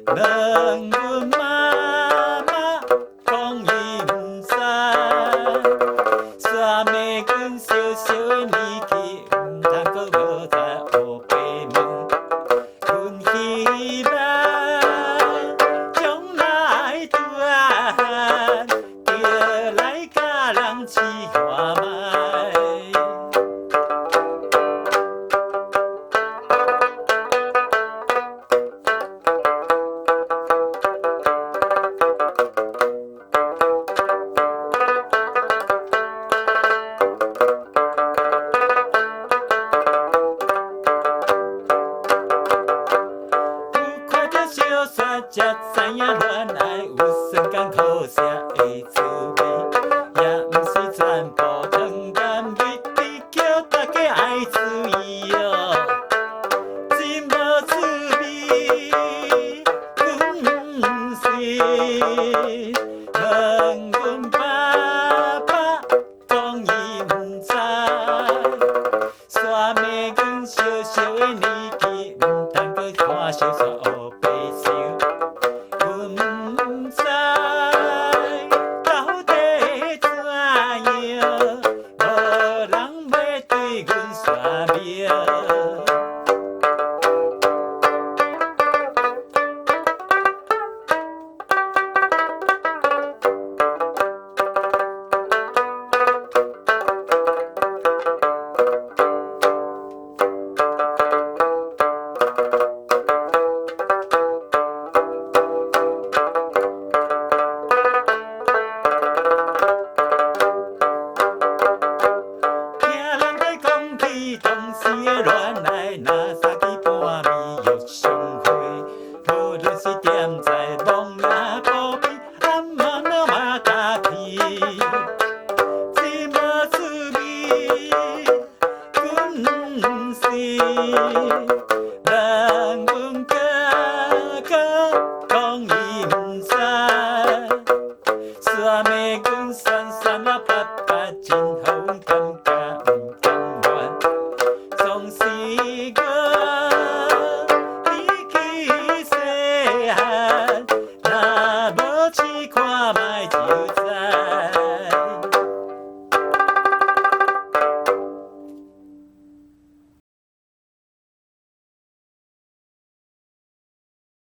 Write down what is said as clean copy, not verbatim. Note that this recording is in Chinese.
问阮妈妈讲伊毋知，煞问阮小小的年纪，毋通阁无在黑白问。阮希望将来转，着来甲人饲花麦。小山才知影恋爱有酸甘苦涩的滋味，也毋是全部糖甘蜜甜叫大家爱注意哦，真无滋味，阮毋是。问阮爸爸讲伊毋知，煞问阮小小的年纪，毋通阁看小煞黑白想。阮毋知到底怎样，无人要对阮算命。当时的恋爱，若三更半暝约相会，无论是踮在梦也无边，暗暗了嘛加甜，真无滋味，阮毋是。问阮哥哥讲伊毋知，煞问阮酸酸啊白白真好阮。